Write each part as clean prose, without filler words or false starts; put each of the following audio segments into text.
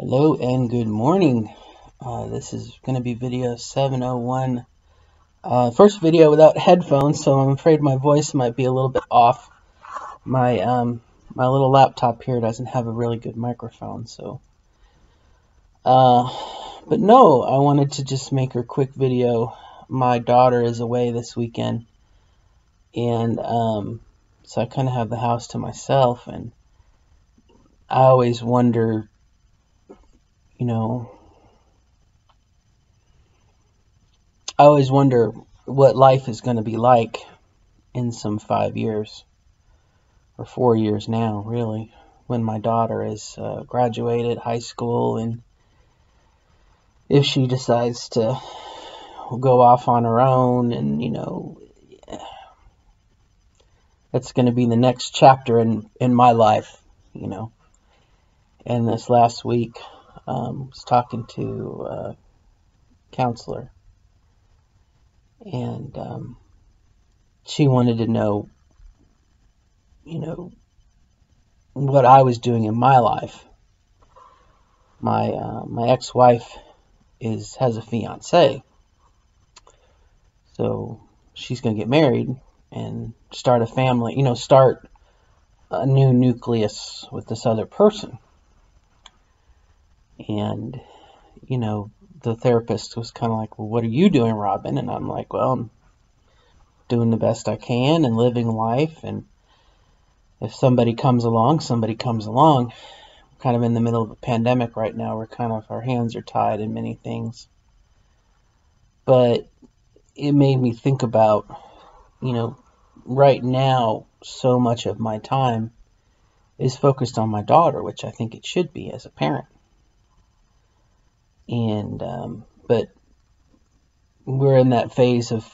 Hello and good morning. This is going to be video 701. First video without headphones, so I'm afraid my voice might be a little bit off. My little laptop here doesn't have a really good microphone, so. But no, I wanted to just make a quick video. My daughter is away this weekend, and so I kind of have the house to myself, and I always wonder, what life is going to be like in some 5 years, or 4 years now, really, when my daughter is graduated high school, and if she decides to go off on her own, and that's going to be the next chapter in my life, And this last week, I was talking to a counselor, and she wanted to know, what I was doing in my life. My ex-wife has a fiance, so she's gonna get married and start a family. Start a new nucleus with this other person. And the therapist was kind of like, well, what are you doing, Robin? And I'm like, well, I'm doing the best I can and living life, and if somebody comes along, somebody comes along. We're kind of in the middle of a pandemic right now. Our hands are tied in many things. But it made me think about, right now, so much of my time is focused on my daughter, which I think it should be as a parent. And but we're in that phase of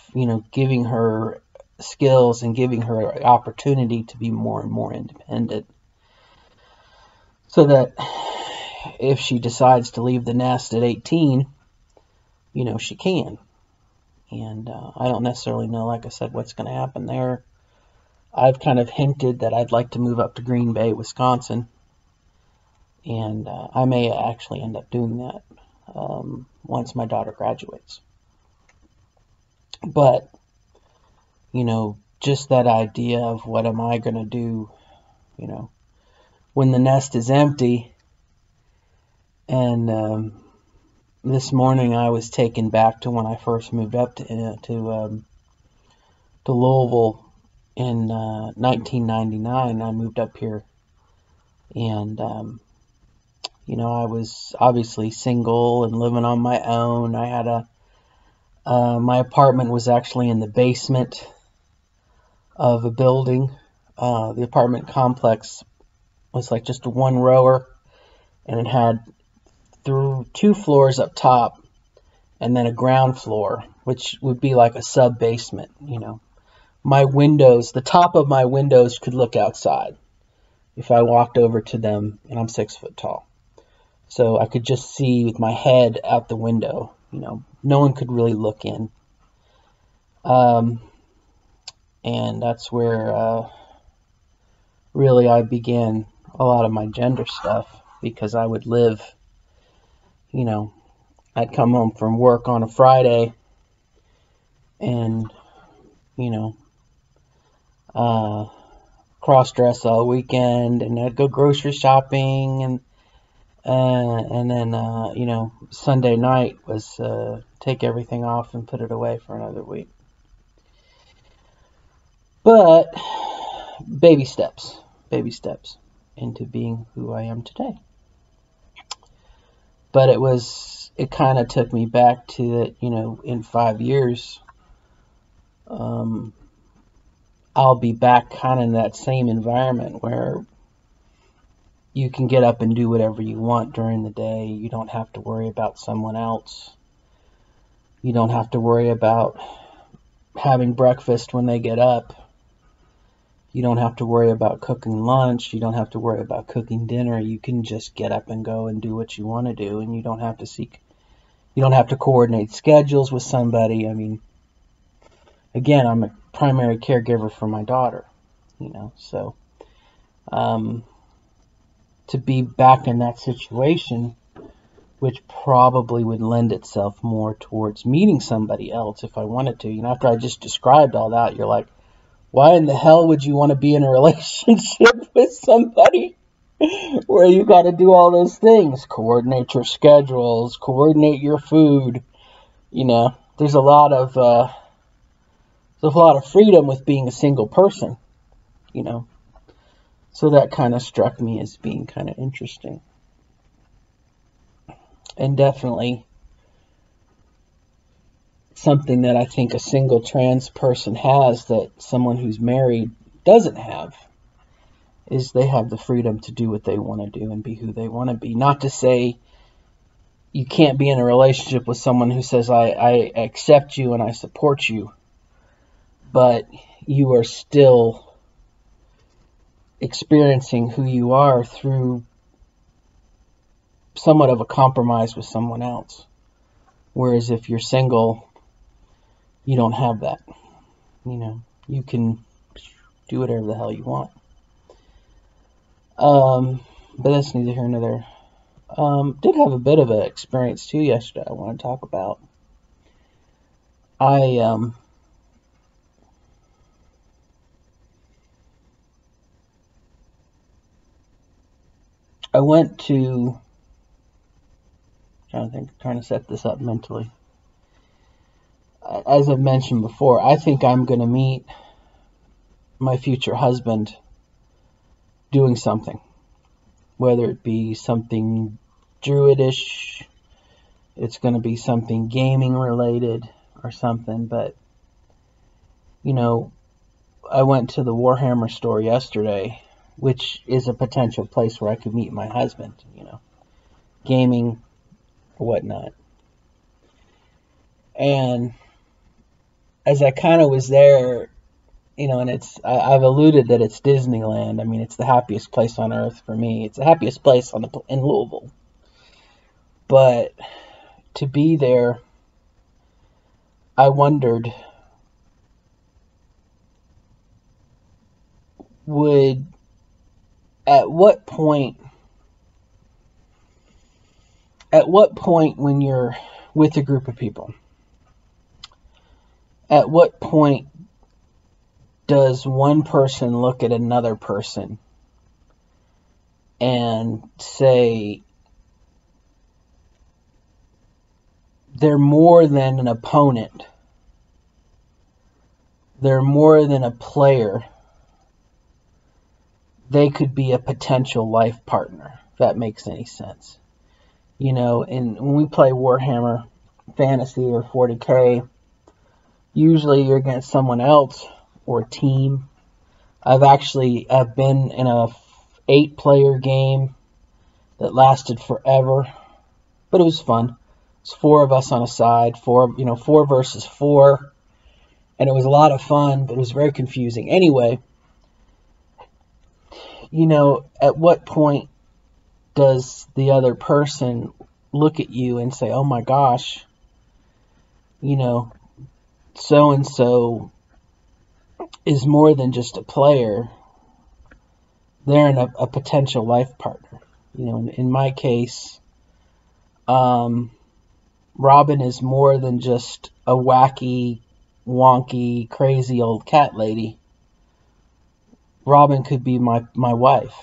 giving her skills and giving her opportunity to be more and more independent, so that if she decides to leave the nest at 18, she can. And I don't necessarily know, like I said, what's going to happen there. I've kind of hinted that I'd like to move up to Green Bay, Wisconsin, and I may actually end up doing that once my daughter graduates. But, just that idea of what am I going to do, when the nest is empty. And this morning I was taken back to when I first moved up to Louisville in 1999. I moved up here, and I was obviously single and living on my own. I had my apartment was actually in the basement of a building. The apartment complex was like just a one rower, and it had two floors up top and then a ground floor, which would be like a sub basement. My windows, the top of my windows could look outside if I walked over to them, and I'm 6 foot tall. So I could just see with my head out the window. No one could really look in. And that's where really I began a lot of my gender stuff, because I would live, I'd come home from work on a Friday and, cross-dress all weekend, and I'd go grocery shopping, and then Sunday night was take everything off and put it away for another week. But baby steps into being who I am today. But it kind of took me back to that, in 5 years, I'll be back kind of in that same environment where you can get up and do whatever you want during the day. You don't have to worry about someone else. You don't have to worry about having breakfast when they get up. You don't have to worry about cooking lunch. You don't have to worry about cooking dinner. You can just get up and go and do what you want to do, and you don't have to coordinate schedules with somebody. I mean, again, I'm a primary caregiver for my daughter, so to be back in that situation which probably would lend itself more towards meeting somebody else if I wanted to. After I just described all that, you're like, why in the hell would you want to be in a relationship with somebody where you got to do all those things? Coordinate your schedules, coordinate your food. There's a lot of freedom with being a single person. So that kind of struck me as being kind of interesting. And definitely something that I think a single trans person has that someone who's married doesn't have, is they have the freedom to do what they want to do and be who they want to be. Not to say you can't be in a relationship with someone who says, I accept you and I support you, but you are still experiencing who you are through somewhat of a compromise with someone else. Whereas if you're single, you don't have that. You can do whatever the hell you want. But that's neither here nor there. Did have a bit of an experience too yesterday I want to talk about. I went to, trying to set this up mentally. As I've mentioned before, I think I'm going to meet my future husband doing something, whether it be something druidish, it's going to be something gaming related or something. But I went to the Warhammer store yesterday, which is a potential place where I could meet my husband, gaming or whatnot. And as I kind of was there, and I've alluded that it's Disneyland. I mean, it's the happiest place on earth for me. It's the happiest place in Louisville. But to be there, I wondered, at what point when you're with a group of people, at what point does one person look at another person and say they're more than an opponent, they're more than a player, they could be a potential life partner, if that makes any sense? And when we play Warhammer Fantasy or 40K, usually you're against someone else or a team. I've been in a 8-player game that lasted forever, but it was fun. It's 4 of us on a side, 4 versus 4, and it was a lot of fun, but it was very confusing. Anyway, at what point does the other person look at you and say, oh my gosh, so-and-so is more than just a player, they're a potential life partner. In my case, Robin is more than just a wacky, wonky, crazy old cat lady. Robin could be my wife,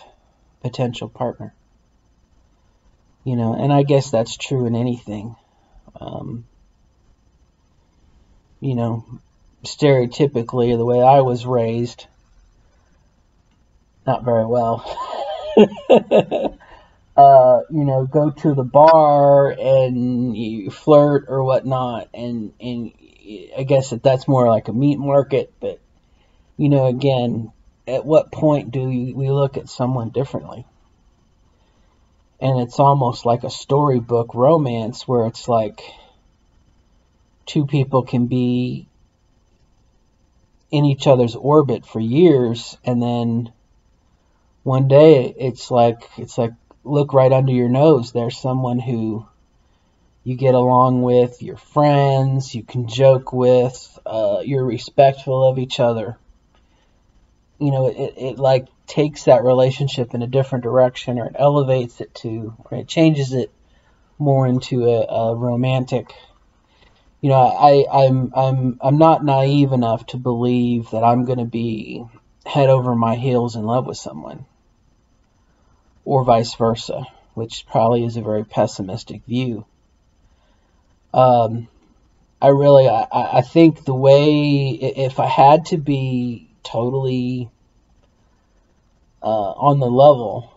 potential partner. And I guess that's true in anything. Stereotypically, the way I was raised, not very well. Go to the bar and you flirt or whatnot, and I guess that's more like a meat market. But again, at what point do we look at someone differently? And it's almost like a storybook romance where it's like 2 people can be in each other's orbit for years, and then one day it's like look right under your nose, there's someone who you get along with, you're friends, you can joke with, you're respectful of each other. It like takes that relationship in a different direction, or it elevates it or it changes it more into a romantic. You know, I'm not naive enough to believe that I'm going to be head over my heels in love with someone, or vice versa, which probably is a very pessimistic view. Um, I think the way, if I had to be totally on the level,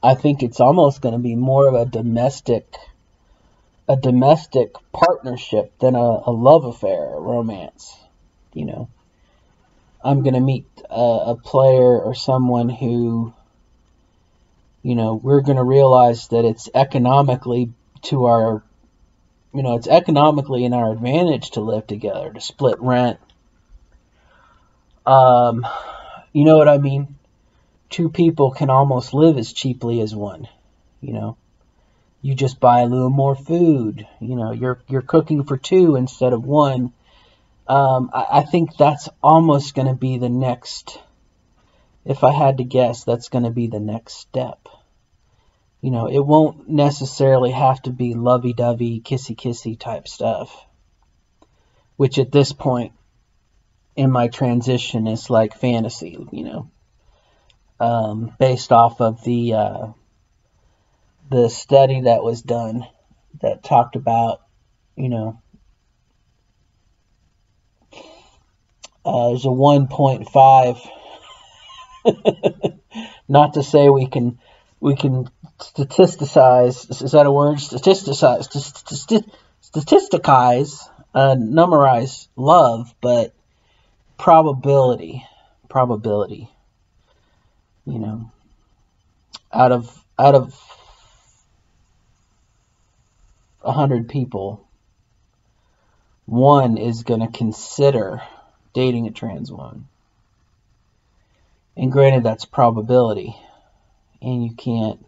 I think it's almost going to be more of a domestic partnership than a love affair, a romance. You know, I'm going to meet a player or someone who, you know, we're going to realize that it's economically to our, you know, it's economically in our advantage to live together, to split rent. Um, you know what I mean? Two people can almost live as cheaply as one. You know, you just buy a little more food. You know, you're cooking for two instead of one. I think that's almost going to be the next. If I had to guess, that's going to be the next step. You know, it won't necessarily have to be lovey-dovey, kissy-kissy type stuff, which at this point in my transition is like fantasy, you know, based off of the study that was done that talked about, you know, there's a 1.5. Not to say we can statisticize. Is that a word? Statisticize, numberize love, but probability. You know, out of 100 people, one is going to consider dating a trans woman. And granted, that's probability. And you can't,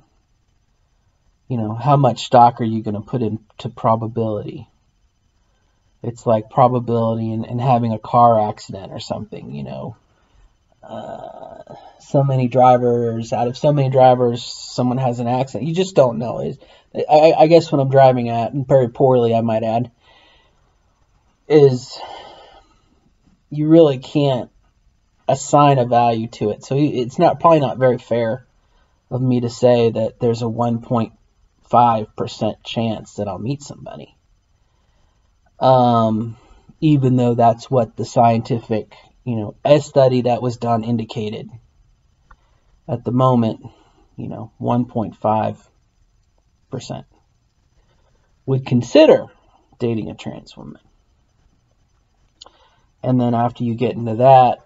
you know, how much stock are you going to put into probability? It's like probability and having a car accident or something, you know. So many drivers, out of so many drivers, someone has an accident. You just don't know. I guess what I'm driving at, and very poorly I might add, is you really can't assign a value to it. So it's probably not very fair of me to say that there's a 1.5% chance that I'll meet somebody. Even though that's what the scientific, you know, a study that was done indicated. At the moment, you know, 1.5% would consider dating a trans woman. And then after you get into that,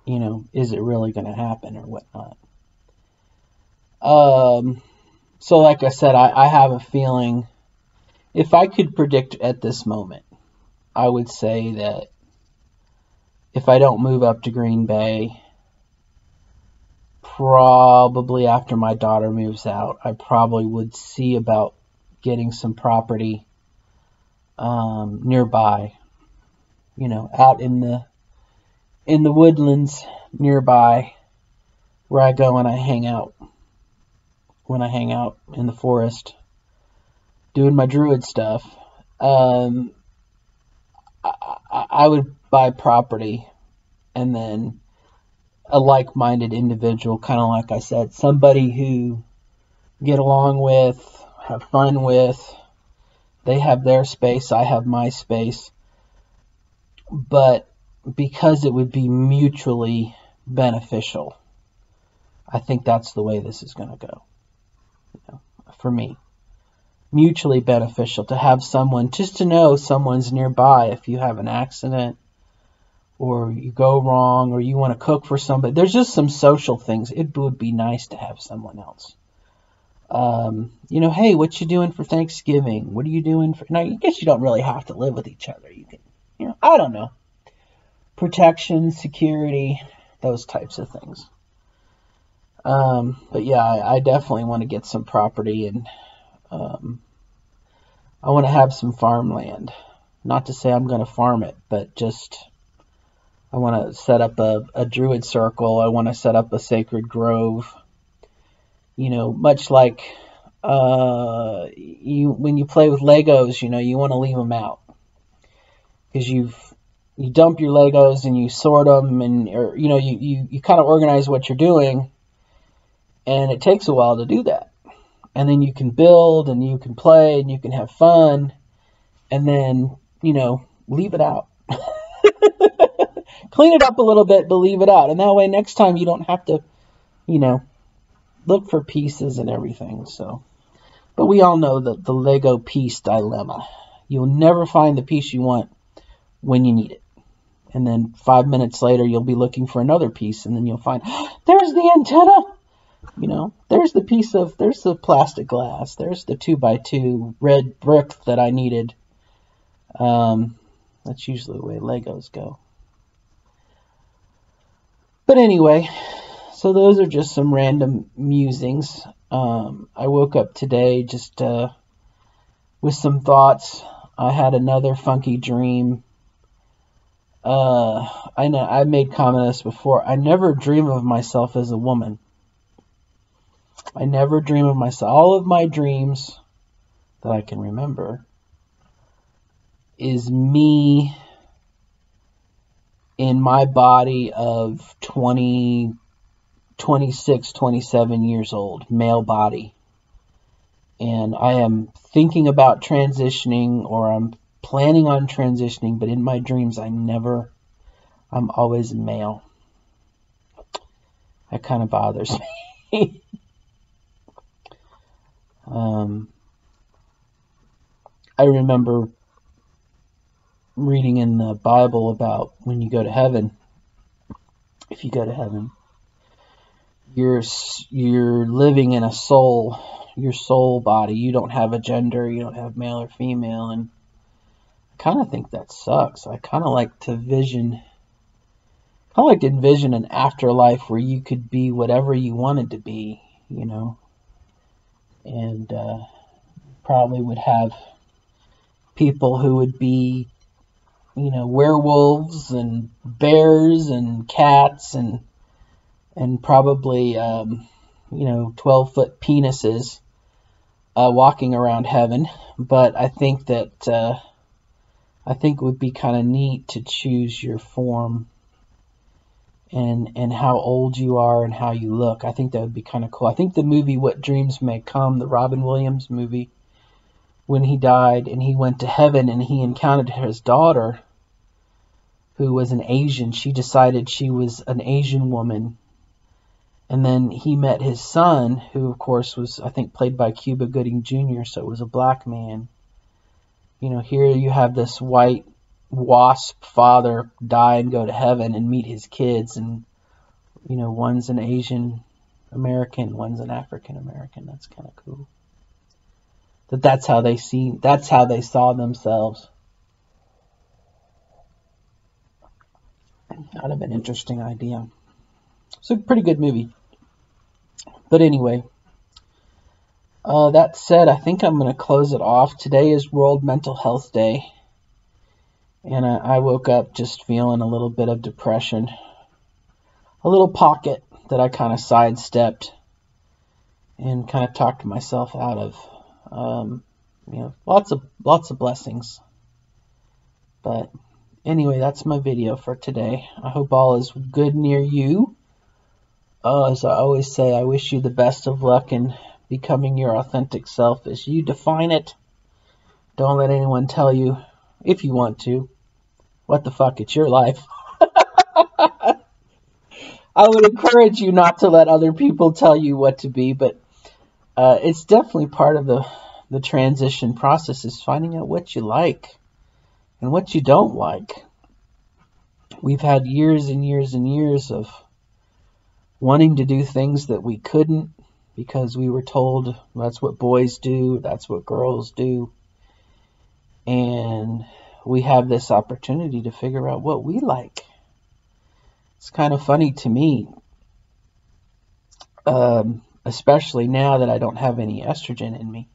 you know, is it really going to happen or whatnot? So like I said, I have a feeling, if I could predict at this moment, I would say that if I don't move up to Green Bay, probably after my daughter moves out, I probably would see about getting some property nearby, you know, out in the woodlands nearby where I go and I hang out. When I hang out in the forest doing my druid stuff, I would buy property, and then a like-minded individual, kind of like I said, somebody who get along with, have fun with. They have their space, I have my space, but because it would be mutually beneficial, I think that's the way this is going to go. You know, for me, mutually beneficial to have someone, just to know someone's nearby if you have an accident or you go wrong or you want to cook for somebody. There's just some social things. It would be nice to have someone else. You know, hey, what you doing for Thanksgiving? What are you doing for... Now, I guess you don't really have to live with each other. You can, you know, I don't know. Protection, security, those types of things. But yeah, I definitely want to get some property, and I want to have some farmland. Not to say I'm going to farm it, but just I want to set up a druid circle. I want to set up a sacred grove. You know, much like when you play with Legos, you want to leave them out because you dump your Legos and you sort them, and or you kind of organize what you're doing, and it takes a while to do that. And then you can build and you can play and you can have fun, and then leave it out. Clean it up a little bit, but leave it out, and that way next time you don't have to look for pieces and everything. So, but we all know the Lego piece dilemma. You'll never find the piece you want when you need it. And then 5 minutes later, you'll be looking for another piece, and then you'll find, there's the antenna. There's the plastic glass. There's the 2x2 red brick that I needed. That's usually the way Legos go. But anyway, so those are just some random musings. I woke up today just with some thoughts. I had another funky dream. I know I made comment on this before. I never dream of myself as a woman. I never dream of myself. All of my dreams that I can remember is me in my body of 20, 26, 27 years old, male body. And I am thinking about transitioning, or I'm planning on transitioning, but in my dreams I'm always male. That kind of bothers me. I remember reading in the Bible about when you go to heaven, if you go to heaven, you're living in your soul body. You don't have a gender, you don't have male or female, and I kind of think that sucks. I kind of like to envision an afterlife where you could be whatever you wanted to be, and probably would have people who would be werewolves and bears and cats and probably 12-foot penises walking around heaven. But I think that it would be kind of neat to choose your form and how old you are and how you look. I think that would be kind of cool. I think the movie What Dreams May Come, the Robin Williams movie, when he died and he went to heaven and he encountered his daughter, who was an Asian. She decided she was an Asian woman. And then he met his son, who of course was, I think, played by Cuba Gooding Jr., so it was a black man. Here you have this white wasp father die and go to heaven and meet his kids, and one's an Asian American, one's an African American. That's kind of cool. That's how they saw themselves. Kind of an interesting idea. It's a pretty good movie. But anyway, that said, I think I'm going to close it off. Today is World Mental Health Day. And I woke up just feeling a little bit of depression. A little pocket that I kind of sidestepped and kind of talked myself out of. Lots of blessings. But anyway, that's my video for today. I hope all is good near you. As I always say, I wish you the best of luck in becoming your authentic self as you define it. Don't let anyone tell you, if you want to, what the fuck, it's your life. I would encourage you not to let other people tell you what to be, but it's definitely part of the transition process, is finding out what you like and what you don't like. We've had years and years and years of wanting to do things that we couldn't because we were told that's what boys do, that's what girls do. And we have this opportunity to figure out what we like. It's kind of funny to me, especially now that I don't have any estrogen in me.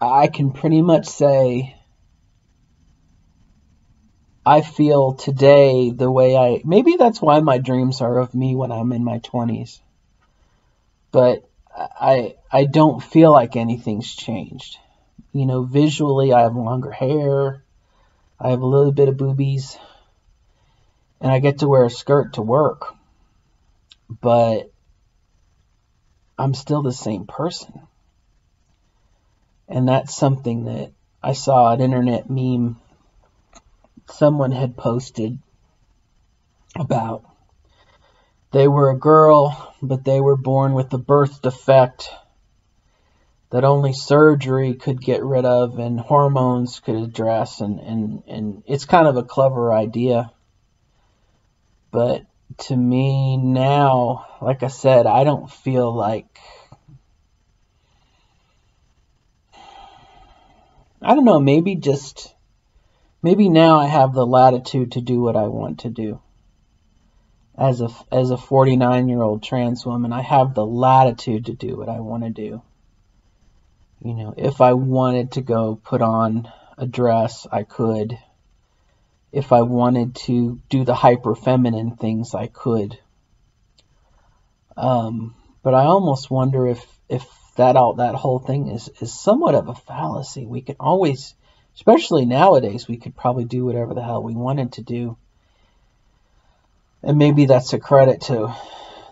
I can pretty much say I feel today the way maybe that's why my dreams are of me when I'm in my 20s. But I don't feel like anything's changed. You know, visually I have longer hair, I have a little bit of boobies, and I get to wear a skirt to work. But I'm still the same person. And that's something that I saw an internet meme someone had posted about. They were a girl, but they were born with a birth defect that only surgery could get rid of and hormones could address. And it's kind of a clever idea. But to me now, like I said, I don't feel like... I don't know, maybe now I have the latitude to do what I want to do. As a 49-year-old trans woman, I have the latitude to do what I want to do. You know, if I wanted to go put on a dress, I could. If I wanted to do the hyper feminine things, I could. But I almost wonder if that whole thing is somewhat of a fallacy. We can always, especially nowadays, we could probably do whatever the hell we wanted to do. And maybe that's a credit to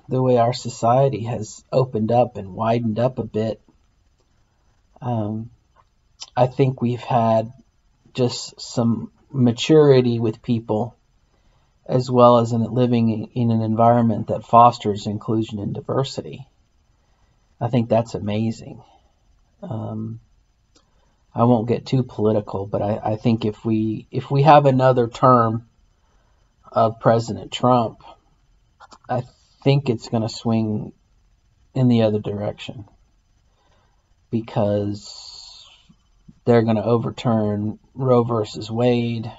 the way our society has opened up and widened up a bit. I think we've had just some maturity with people, as well as living in an environment that fosters inclusion and diversity. I think that's amazing. I won't get too political, but I think if we have another term of President Trump, I think it's going to swing in the other direction, because they're going to overturn Roe versus Wade.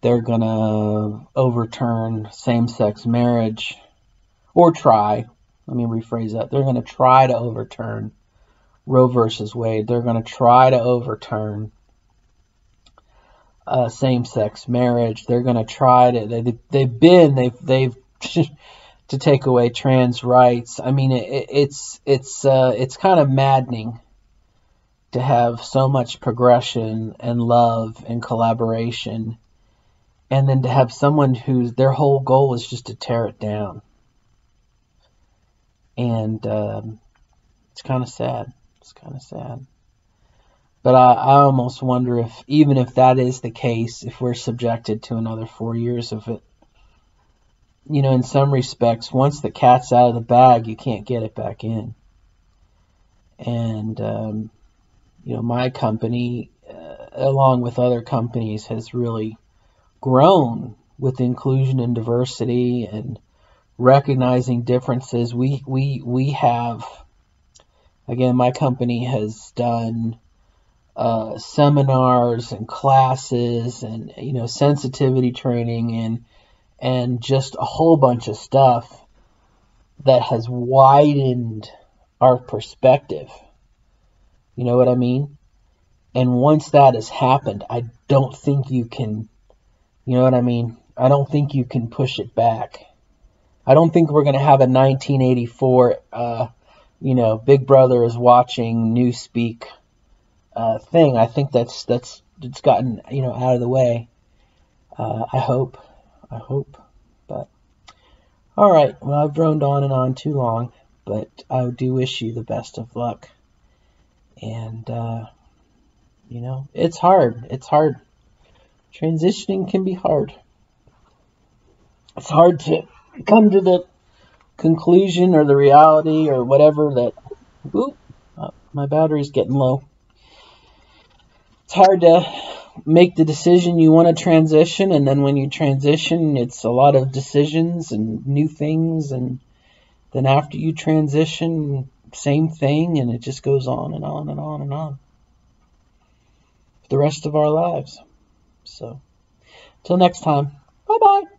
They're going to overturn same-sex marriage, or try. Let me rephrase that. They're going to try to overturn Roe versus Wade. They're going to try to overturn same-sex marriage. They're going to try to. They've to take away trans rights. I mean, it's kind of maddening to have so much progression and love and collaboration, and then to have someone whose their whole goal is just to tear it down. And it's kind of sad. It's kind of sad. But I almost wonder if, even if that is the case, if we're subjected to another 4 years of it. You know, in some respects, once the cat's out of the bag, you can't get it back in. And, you know, my company, along with other companies, has really grown with inclusion and diversity and recognizing differences. We have, again, my company has done seminars and classes and, you know, sensitivity training and just a whole bunch of stuff that has widened our perspective. You know what I mean? And once that has happened, I don't think you can, you know what I mean? I don't think you can push it back. I don't think we're going to have a 1984, you know, Big Brother is watching Newspeak thing. I think it's gotten, you know, out of the way. I hope. But all right. Well, I've droned on and on too long, but I do wish you the best of luck. And you know, it's hard. It's hard. Transitioning can be hard. It's hard to come to the conclusion or the reality or whatever that, my battery's getting low. It's hard to make the decision you want to transition, and then when you transition, it's a lot of decisions and new things, and then after you transition, same thing, and it just goes on and on and on and on for the rest of our lives. So, till next time, bye-bye.